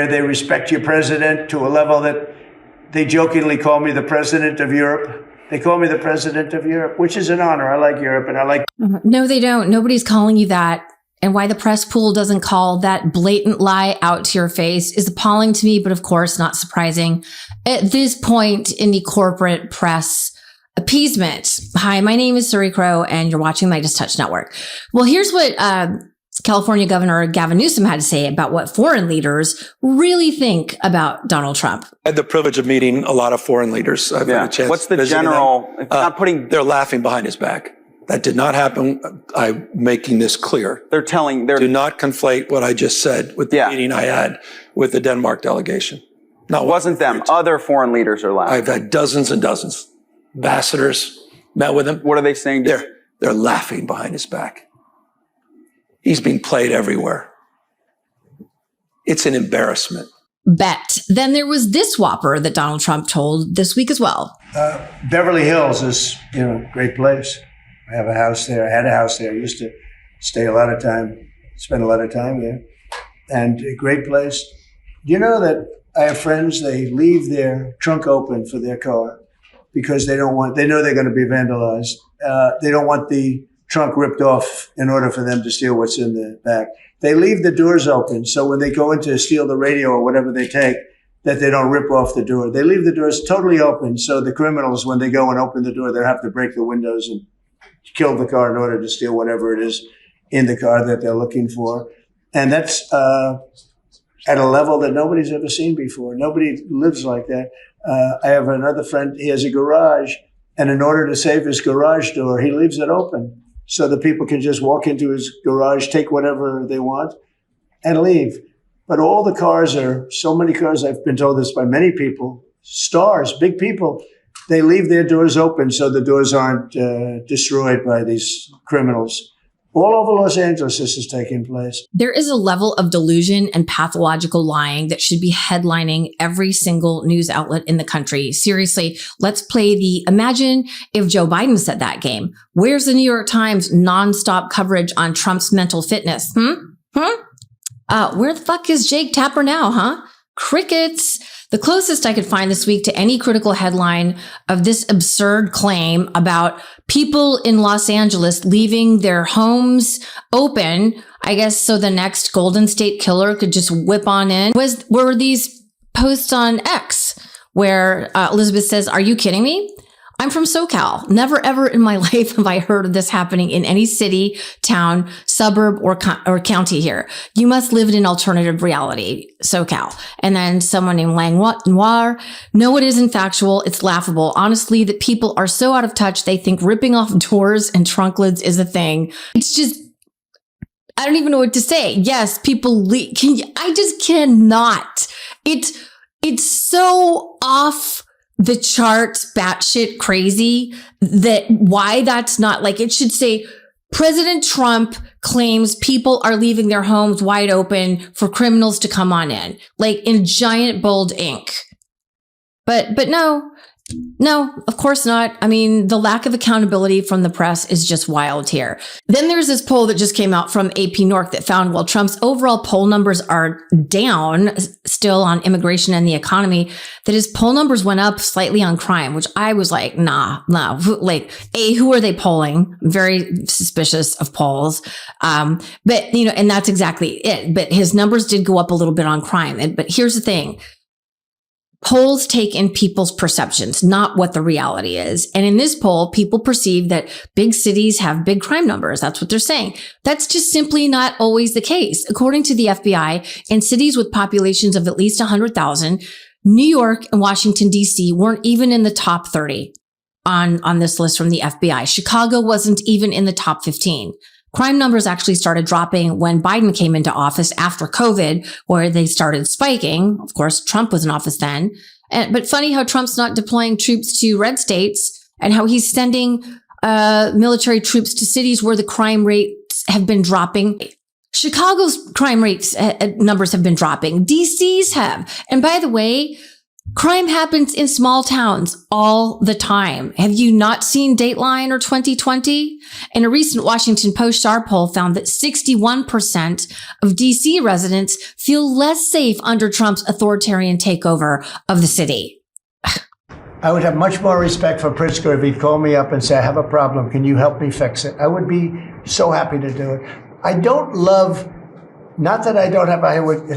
where they respect your president to a level that they jokingly call me the president of Europe. They call me the president of Europe, which is an honor. I like Europe and I like... No, they don't. Nobody's calling you that. And why the press pool doesn't call that blatant lie out to your face is appalling to me, but of course not surprising at this point in the corporate press appeasement. Hi, my name is Suri Crowe and you're watching MeidasTouch Network. Well, here's what California Governor Gavin Newsom had to say about what foreign leaders really think about Donald Trump. I had the privilege of meeting a lot of foreign leaders. I've had a chance. What's the general, if not putting... They're laughing behind his back. That did not happen. I'm making this clear. They're do not conflate what I just said with the meeting I had with the Denmark delegation. No, it wasn't them. Other foreign leaders are laughing. I've had dozens and dozens. Ambassadors met with him. What are they saying? They're laughing behind his back. He's being played everywhere. It's an embarrassment. Bet. Then there was this whopper that Donald Trump told this week as well. Beverly Hills is, a great place. I have a house there. I had a house there. I used to stay spend a lot of time there. And a great place. You know that I have friends, they leave their trunk open for their car because they know they're going to be vandalized. They don't want the trunk ripped off in order for them to steal what's in the back. They leave the doors open so when they go in to steal the radio or whatever they take, that they don't rip off the door. They leave the doors totally open so the criminals, when they go and open the door, they'll have to break the windows and kill the car in order to steal whatever it is in the car that they're looking for. And that's at a level that nobody's ever seen before. Nobody lives like that. I have another friend, he has a garage, and in order to save his garage door, he leaves it open so that people can just walk into his garage, take whatever they want, and leave. But all the cars so many cars, I've been told this by many people, stars, big people, they leave their doors open so the doors aren't destroyed by these criminals. All over Los Angeles, this is taking place. There is a level of delusion and pathological lying that should be headlining every single news outlet in the country. Seriously, let's play imagine if Joe Biden said that game. Where's the New York Times nonstop coverage on Trump's mental fitness? Where the fuck is Jake Tapper now, huh? Crickets. The closest I could find this week to any critical headline of this absurd claim about people in Los Angeles leaving their homes open, I guess, so the next Golden State Killer could just whip on in, were these posts on X where Elizabeth says, "Are you kidding me? I'm from SoCal. Never ever in my life have I heard of this happening in any city, town, suburb, or county here. You must live in an alternative reality, SoCal." And then someone named Lang Noir, "No, it isn't factual. It's laughable. Honestly, that people are so out of touch, they think ripping off doors and trunk lids is a thing." It's just, I don't even know what to say. Yes, people leave. I just cannot. It's so off the charts, batshit crazy, that why that's not like, it should say President Trump claims people are leaving their homes wide open for criminals to come on in, like in giant bold ink. But no, of course not. I mean, the lack of accountability from the press is just wild here. Then there's this poll that just came out from AP North that found while Trump's overall poll numbers are down still on immigration and the economy, that his poll numbers went up slightly on crime, which I was like, nah. Like, who are they polling? Very suspicious of polls. But, and that's exactly it. But his numbers did go up a little bit on crime. But here's the thing. Polls take in people's perceptions, not what the reality is. And in this poll, people perceive that big cities have big crime numbers. That's what they're saying. That's just simply not always the case. According to the FBI, in cities with populations of at least 100,000, New York and Washington, D.C. weren't even in the top 30 on this list from the FBI. Chicago wasn't even in the top 15. Crime numbers actually started dropping when Biden came into office after COVID, where they started spiking. Of course, Trump was in office then. But funny how Trump's not deploying troops to red states and how he's sending military troops to cities where the crime rates have been dropping. Chicago's crime rates numbers have been dropping. DC's have. And by the way, Crime happens in small towns all the time. Have you not seen Dateline or 2020? And a recent Washington Post STAR poll found that 61% of DC residents feel less safe under Trump's authoritarian takeover of the city. I would have much more respect for Pritzker if he'd call me up and say, I have a problem. Can you help me fix it? I would be so happy to do it. I don't love, not that I don't have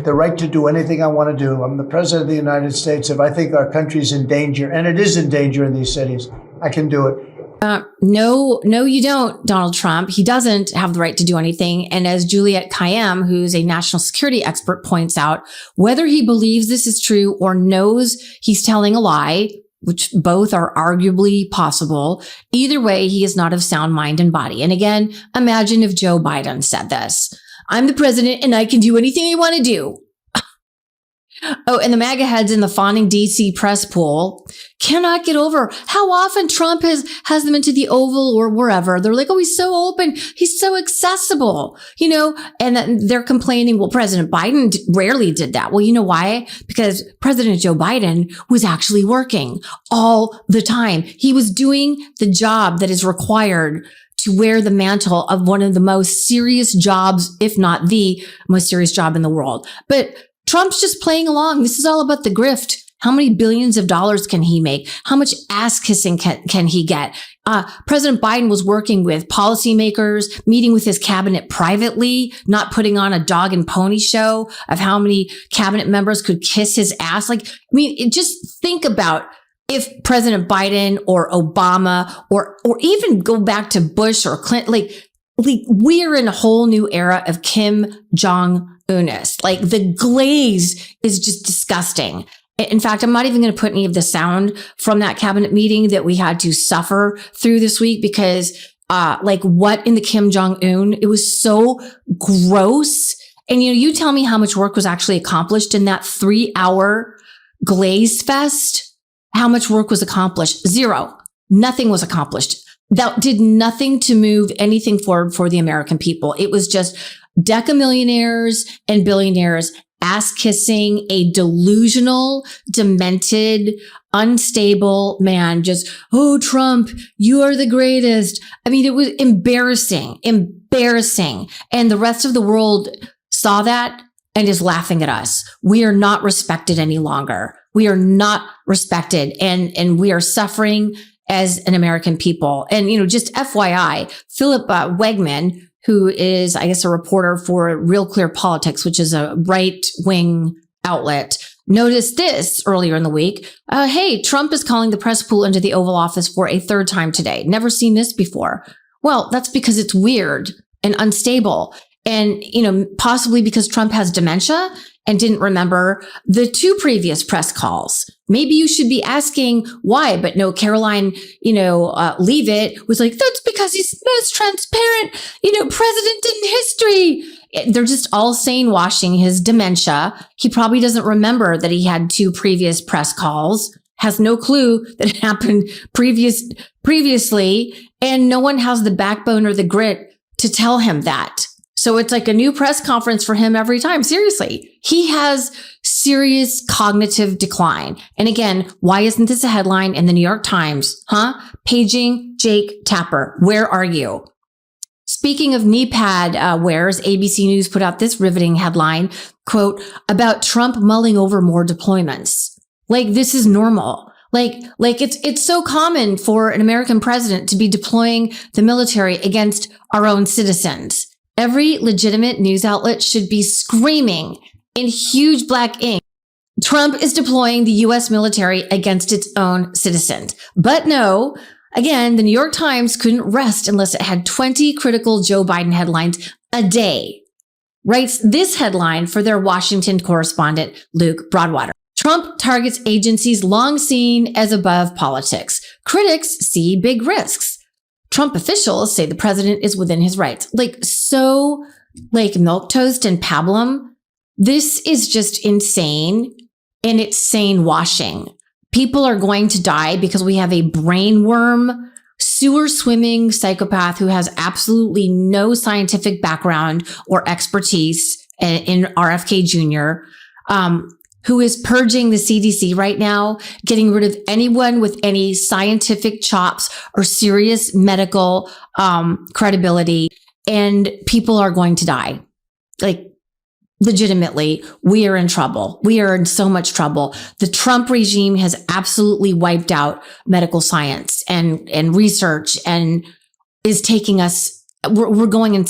the right to do anything I want to do. I'm the president of the United States. If I think our country's in danger, and it is in danger in these cities, I can do it. No, you don't, Donald Trump. He doesn't have the right to do anything. And as Juliette Kayyem, who's a national security expert, points out, whether he believes this is true or knows he's telling a lie, which both are arguably possible, either way, he is not of sound mind and body. And again, imagine if Joe Biden said this. I'm the president and I can do anything I want to do. Oh, and the MAGA heads in the fawning DC press pool cannot get over how often Trump has them into the Oval or wherever. They're like, oh, he's so open. He's so accessible, and then they're complaining, well, President Biden rarely did that. Well, you know why? Because President Joe Biden was actually working all the time. He was doing the job that is required to wear the mantle of one of the most serious jobs, if not the most serious job in the world. But Trump's just playing along. This is all about the grift. How many billions of dollars can he make? How much ass kissing can he get? President Biden was working with policymakers, meeting with his cabinet privately, not putting on a dog and pony show of how many cabinet members could kiss his ass. Just think about if President Biden or Obama or even go back to Bush or Clinton, we're in a whole new era of Kim Jong-un-ist. The glaze is just disgusting. In fact, I'm not even going to put any of the sound from that cabinet meeting that we had to suffer through this week because, what in the Kim Jong-un? It was so gross. And, you tell me how much work was actually accomplished in that 3-hour glaze fest. How much work was accomplished? Zero. Nothing was accomplished. That did nothing to move anything forward for the American people. It was just decamillionaires and billionaires ass kissing a delusional, demented, unstable man. Just, oh, Trump, you are the greatest. I mean, it was embarrassing. And the rest of the world saw that and is laughing at us. We are not respected any longer. We are not respected and we are suffering as an American people. And, just FYI, Philip Wegman, who is, I guess, a reporter for Real Clear Politics, which is a right-wing outlet, noticed this earlier in the week. Hey, Trump is calling the press pool into the Oval Office for a third time today. Never seen this before. Well, that's because it's weird and unstable. And, possibly because Trump has dementia and didn't remember the 2 previous press calls. Maybe you should be asking why, but no, Caroline, Leave It was like, that's because he's the most transparent, president in history. They're just all saying washing his dementia. He probably doesn't remember that he had 2 previous press calls, has no clue that it happened previously, and no one has the backbone or the grit to tell him that. So it's like a new press conference for him every time. Seriously, he has serious cognitive decline. And again, why isn't this a headline in the New York Times? Paging Jake Tapper. Where are you? Speaking of knee pad wearers, ABC News put out this riveting headline, quote, about Trump mulling over more deployments. This is normal. It's so common for an American president to be deploying the military against our own citizens. Every legitimate news outlet should be screaming in huge black ink, Trump is deploying the U.S. military against its own citizens. But no, again, the New York Times couldn't rest unless it had 20 critical Joe Biden headlines a day. Writes this headline for their Washington correspondent, Luke Broadwater. Trump targets agencies long seen as above politics. Critics see big risks. Trump officials say the president is within his rights. So milquetoast and pablum. This is just insane. And it's sane washing. People are going to die because we have a brainworm, sewer swimming psychopath who has absolutely no scientific background or expertise in RFK Jr. who is purging the CDC right now, getting rid of anyone with any scientific chops or serious medical credibility, and people are going to die. Like, legitimately, we are in trouble. We are in so much trouble. The Trump regime has absolutely wiped out medical science and research, and is taking us, we're going in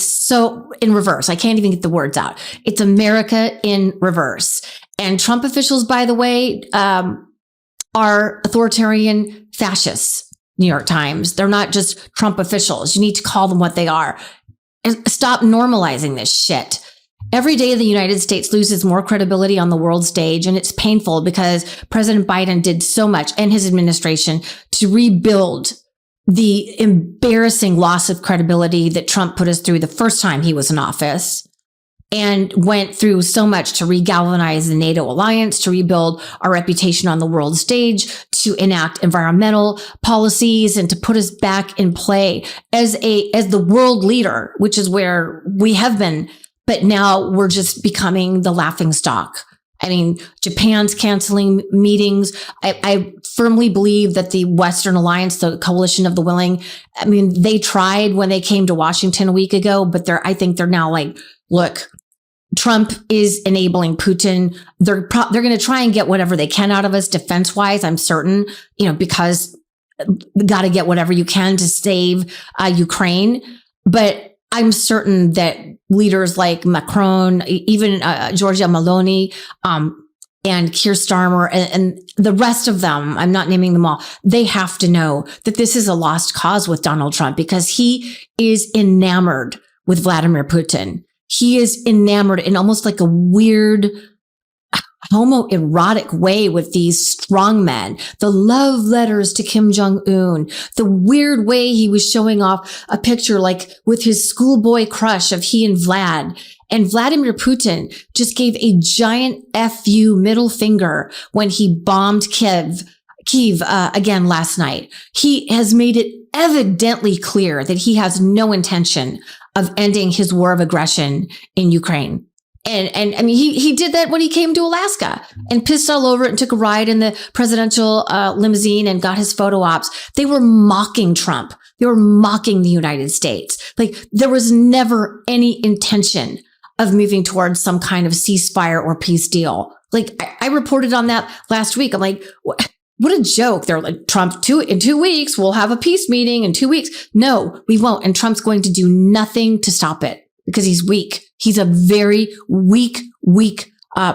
reverse. I can't even get the words out. It's America in reverse. And Trump officials, by the way, are authoritarian fascists. New York Times. They're not just Trump officials. You need to call them what they are. And stop normalizing this shit. Every day the United States loses more credibility on the world stage, and it's painful because President Biden did so much, and his administration, to rebuild the embarrassing loss of credibility that Trump put us through the first time he was in office, and went through so much to regalvanize the NATO alliance, to rebuild our reputation on the world stage, to enact environmental policies, and to put us back in play as the world leader, which is where we have been. But now we're just becoming the laughing stock. I mean, Japan's canceling meetings. I firmly believe that the Western Alliance, the coalition of the willing, I mean, they tried when they came to Washington a week ago, but I think they're now like, look, Trump is enabling Putin. They're going to try and get whatever they can out of us defense wise. I'm certain, because got to get whatever you can to save Ukraine. But I'm certain that leaders like Macron, even Giorgia Meloni, and Keir Starmer, and the rest of them, I'm not naming them all, they have to know that this is a lost cause with Donald Trump, because he is enamored with Vladimir Putin. He is enamored in almost like a weird homoerotic way with these strong men, the love letters to Kim Jong-un, the weird way he was showing off a picture like with his schoolboy crush of he and Vlad. And Vladimir Putin just gave a giant FU middle finger when he bombed Kiev again last night. He has made it evidently clear that he has no intention of ending his war of aggression in Ukraine. And I mean, he did that when he came to Alaska and pissed all over it and took a ride in the presidential limousine and got his photo ops. They were mocking Trump. They were mocking the United States. Like, there was never any intention of moving towards some kind of ceasefire or peace deal. Like, I reported on that last week. I'm like, what a joke. They're like, Trump, in 2 weeks, we'll have a peace meeting in 2 weeks. No, we won't. And Trump's going to do nothing to stop it because he's weak. He's a very weak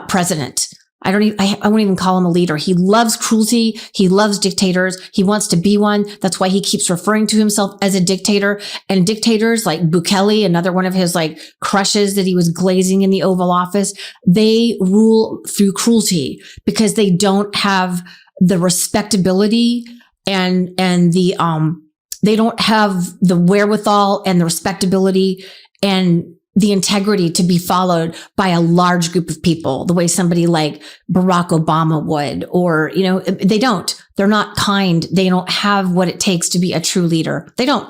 president. I won't even call him a leader. He loves cruelty. He loves dictators. He wants to be one. That's why he keeps referring to himself as a dictator. And dictators like Bukele, another one of his like crushes that he was glazing in the Oval Office, they rule through cruelty because they don't have the respectability and they don't have the wherewithal and the respectability and the integrity to be followed by a large group of people, the way somebody like Barack Obama would, or, they don't. They're not kind. They don't have what it takes to be a true leader. They don't.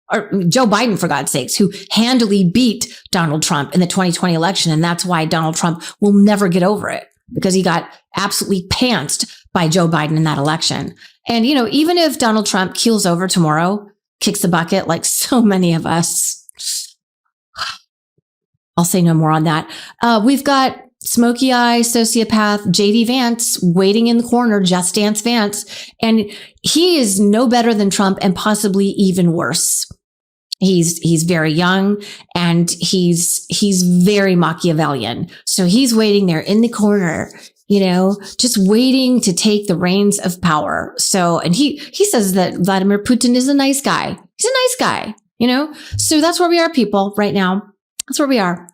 Or Joe Biden, for God's sakes, who handily beat Donald Trump in the 2020 election. And that's why Donald Trump will never get over it, because he got absolutely pantsed by Joe Biden in that election. And, even if Donald Trump keels over tomorrow, kicks the bucket like so many of us, I'll say no more on that. We've got smoky eye sociopath JD Vance waiting in the corner, Just Dance Vance, and he is no better than Trump and possibly even worse. He's very young and he's very Machiavellian. So he's waiting there in the corner, just waiting to take the reins of power. So, and he says that Vladimir Putin is a nice guy. He's a nice guy, So that's where we are, people, right now. That's where we are.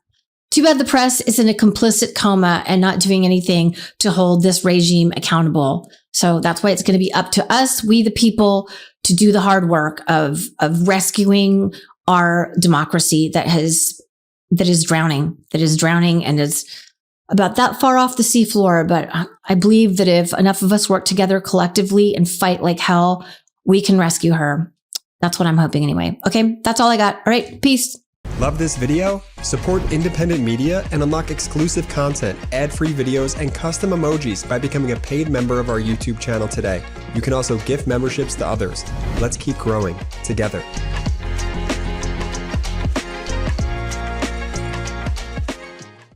Too bad the press is in a complicit coma and not doing anything to hold this regime accountable. So that's why it's going to be up to us, we the people, to do the hard work of rescuing our democracy that is drowning and is about that far off the seafloor. But I believe that if enough of us work together collectively and fight like hell, we can rescue her. That's what I'm hoping anyway. Okay, that's all I got. All right, peace. Love this video? Support independent media and unlock exclusive content, ad-free videos, and custom emojis by becoming a paid member of our YouTube channel today. You can also gift memberships to others. Let's keep growing together.